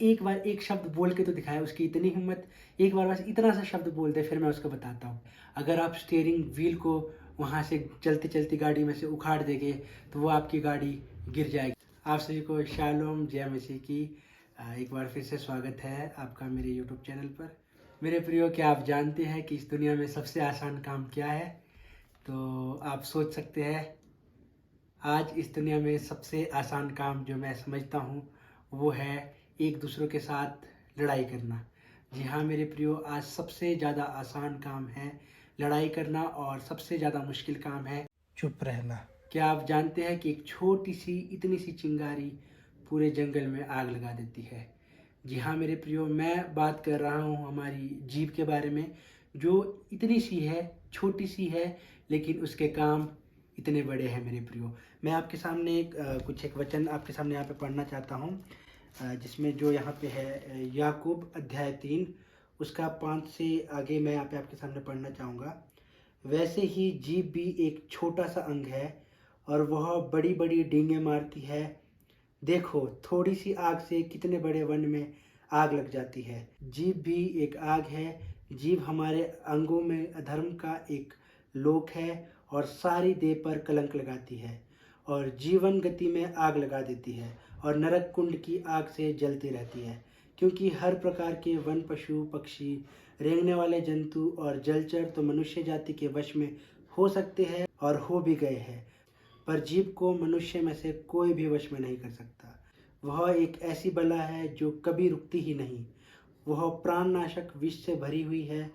एक बार एक शब्द बोल के तो दिखाया, उसकी इतनी हिम्मत। एक बार बस इतना सा शब्द बोल दे, फिर मैं उसको बताता हूँ। अगर आप स्टीयरिंग व्हील को वहाँ से चलती चलती गाड़ी में से उखाड़ देंगे तो वो आपकी गाड़ी गिर जाएगी। आप सभी को शालोम, जय मसीह की। एक बार फिर से स्वागत है आपका मेरे यूट्यूब चैनल पर। मेरे प्रियो, क्या आप जानते हैं कि इस दुनिया में सबसे आसान काम क्या है? तो आप सोच सकते हैं, आज इस दुनिया में सबसे आसान काम जो मैं समझता हूँ वो है एक दूसरों के साथ लड़ाई करना। जी हाँ मेरे प्रियो, आज सबसे ज़्यादा आसान काम है लड़ाई करना और सबसे ज़्यादा मुश्किल काम है चुप रहना। क्या आप जानते हैं कि एक छोटी सी इतनी सी चिंगारी पूरे जंगल में आग लगा देती है? जी हाँ मेरे प्रियो, मैं बात कर रहा हूँ हमारी जीभ के बारे में, जो इतनी सी है, छोटी सी है, लेकिन उसके काम इतने बड़े हैं मेरे प्रियो। मैं आपके सामने एक वचन आपके सामने यहाँ पे पढ़ना चाहता हूँ, जिसमें जो यहाँ पे है याकूब अध्याय 3 उसका 5 से आगे मैं यहाँ पे आपके सामने पढ़ना चाहूँगा। वैसे ही जीभ भी एक छोटा सा अंग है और वह बड़ी बड़ी डींगे मारती है। देखो, थोड़ी सी आग से कितने बड़े वन में आग लग जाती है। जीभ भी एक आग है। जीभ हमारे अंगों में अधर्म का एक लोक है और सारी देह पर कलंक लगाती है और जीवन गति में आग लगा देती है और नरक कुंड की आग से जलती रहती है। क्योंकि हर प्रकार के वन, पशु, पक्षी, रेंगने वाले जंतु और जलचर तो मनुष्य जाति के वश में हो सकते हैं और हो भी गए हैं, पर जीभ को मनुष्य में से कोई भी वश में नहीं कर सकता। वह एक ऐसी बला है जो कभी रुकती ही नहीं। वह प्राणनाशक विष से भरी हुई है।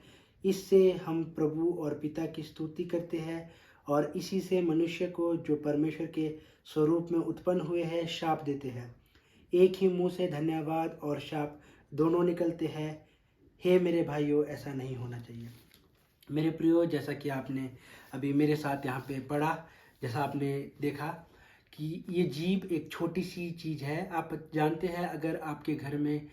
इससे हम प्रभु और पिता की स्तुति करते हैं और इसी से मनुष्य को, जो परमेश्वर के स्वरूप में उत्पन्न हुए हैं, शाप देते हैं। एक ही मुंह से धन्यवाद और शाप दोनों निकलते हैं। हे मेरे भाइयों, ऐसा नहीं होना चाहिए। मेरे प्रियो, जैसा कि आपने अभी मेरे साथ यहाँ पे पढ़ा, जैसा आपने देखा कि ये जीभ एक छोटी सी चीज़ है। आप जानते हैं, अगर आपके घर में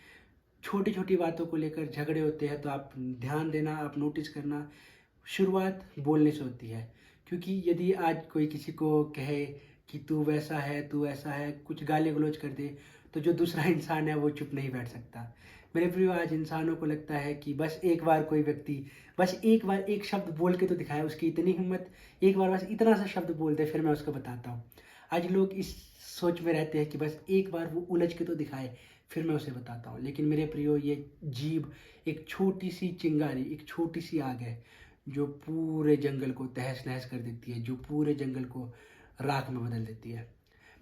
छोटी छोटी बातों को लेकर झगड़े होते हैं तो आप ध्यान देना, आप नोटिस करना, शुरुआत बोलने से होती है। क्योंकि यदि आज कोई किसी को कहे कि तू वैसा है, तू ऐसा है, कुछ गाली गलौज कर दे, तो जो दूसरा इंसान है वो चुप नहीं बैठ सकता। मेरे प्रियो, आज इंसानों को लगता है कि बस एक बार कोई व्यक्ति बस एक बार एक शब्द बोल के तो दिखाए, उसकी इतनी हिम्मत। एक बार बस इतना सा शब्द बोल दे, फिर मैं उसको बताता हूँ। आज लोग इस सोच में रहते हैं कि बस एक बार वो उलझ के तो दिखाए, फिर मैं उसे बताता हूँ। लेकिन मेरे प्रियो, ये जीभ एक छोटी सी चिंगारी, एक छोटी सी आग है जो पूरे जंगल को तहस नहस कर देती है, जो पूरे जंगल को राख में बदल देती है।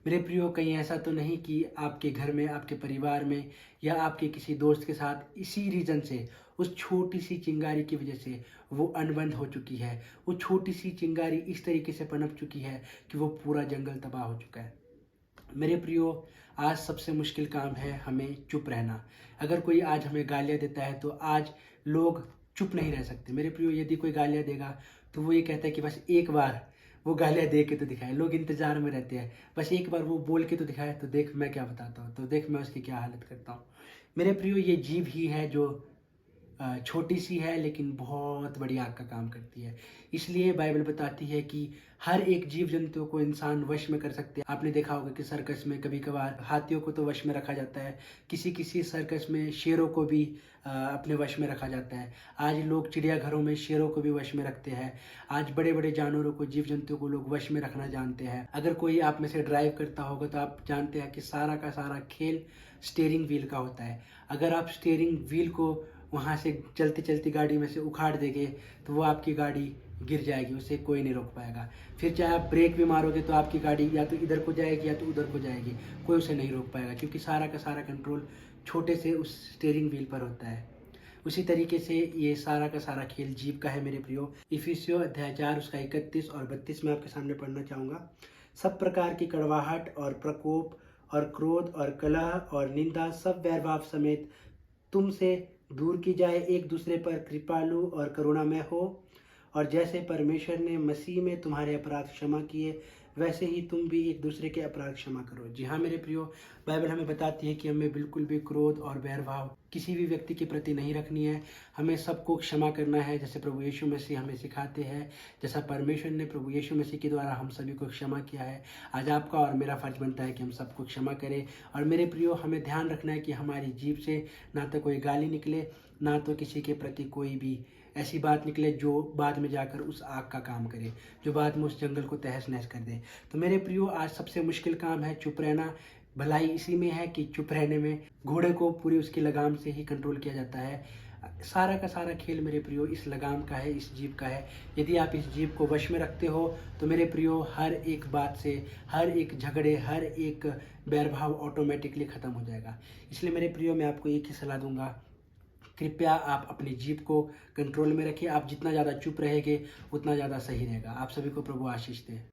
मेरे प्रियो, कहीं ऐसा तो नहीं कि आपके घर में, आपके परिवार में या आपके किसी दोस्त के साथ इसी रीज़न से, उस छोटी सी चिंगारी की वजह से वो अनबन हो चुकी है। वो छोटी सी चिंगारी इस तरीके से पनप चुकी है कि वो पूरा जंगल तबाह हो चुका है। मेरे प्रियो, आज सबसे मुश्किल काम है हमें चुप रहना। अगर कोई आज हमें गालियाँ देता है तो आज लोग चुप नहीं रह सकते। मेरे प्रियो, यदि कोई गालियाँ देगा तो वो ये कहता है कि बस एक बार वो गालियाँ दे के तो दिखाए। लोग इंतज़ार में रहते हैं, बस एक बार वो बोल के तो दिखाए, तो देख मैं क्या बताता हूँ, तो देख मैं उसकी क्या हालत करता हूँ। मेरे प्रियो, ये जीभ ही है जो छोटी सी है लेकिन बहुत बड़ी आग का काम करती है। इसलिए बाइबल बताती है कि हर एक जीव जंतु को इंसान वश में कर सकते हैं। आपने देखा होगा कि सर्कस में कभी कभार हाथियों को तो वश में रखा जाता है, किसी किसी सर्कस में शेरों को भी अपने वश में रखा जाता है। आज लोग चिड़ियाघरों में शेरों को भी वश में रखते हैं। आज बड़े बड़े जानवरों को, जीव जंतुओं को लोग वश में रखना जानते हैं। अगर कोई आप में से ड्राइव करता होगा तो आप जानते हैं कि सारा का सारा खेल स्टीयरिंग व्हील का होता है। अगर आप स्टीयरिंग व्हील को वहाँ से चलती चलती गाड़ी में से उखाड़ देंगे तो वो आपकी गाड़ी गिर जाएगी, उसे कोई नहीं रोक पाएगा। फिर चाहे आप ब्रेक भी मारोगे तो आपकी गाड़ी या तो इधर को जाएगी या तो उधर को जाएगी, कोई उसे नहीं रोक पाएगा, क्योंकि सारा का सारा कंट्रोल छोटे से उस स्टीयरिंग व्हील पर होता है। उसी तरीके से ये सारा का सारा खेल जीभ का है मेरे प्रियो। इफिसियों अध्याय 4 उसका 31 और 32 में आपके सामने पढ़ना चाहूँगा। सब प्रकार की कड़वाहट और प्रकोप और क्रोध और कलह और निंदा सब वैरभाव समेत तुमसे दूर की जाए। एक दूसरे पर कृपालु और करुणामय हो, और जैसे परमेश्वर ने मसीह में तुम्हारे अपराध क्षमा किए, वैसे ही तुम भी एक दूसरे के अपराध क्षमा करो। जी हाँ मेरे प्रियो, बाइबल हमें बताती है कि हमें बिल्कुल भी क्रोध और बैरभाव किसी भी व्यक्ति के प्रति नहीं रखनी है। हमें सबको क्षमा करना है, जैसे प्रभु यीशु मसीह हमें सिखाते हैं, जैसा परमेश्वर ने प्रभु यीशु मसीह के द्वारा हम सभी को क्षमा किया है। आज आपका और मेरा फर्ज बनता है कि हम सबको क्षमा करें। और मेरे प्रियो, हमें ध्यान रखना है कि हमारी जीभ से ना तो कोई गाली निकले, ना तो किसी के प्रति कोई भी ऐसी बात निकले जो बाद में जाकर उस आग का काम करे, जो बाद में उस जंगल को तहस नहस कर दे। तो मेरे प्रियो, आज सबसे मुश्किल काम है चुप रहना। भलाई इसी में है कि चुप रहने में घोड़े को पूरी उसकी लगाम से ही कंट्रोल किया जाता है। सारा का सारा खेल मेरे प्रियो इस लगाम का है, इस जीभ का है। यदि आप इस जीभ को वश में रखते हो तो मेरे प्रियो हर एक बात से, हर एक झगड़े, हर एक बैरभाव ऑटोमेटिकली ख़त्म हो जाएगा। इसलिए मेरे प्रियो, मैं आपको एक ही सलाह दूंगा, कृपया आप अपनी जीभ को कंट्रोल में रखिए। आप जितना ज़्यादा चुप रहेंगे उतना ज़्यादा सही रहेगा। आप सभी को प्रभु आशीष दे।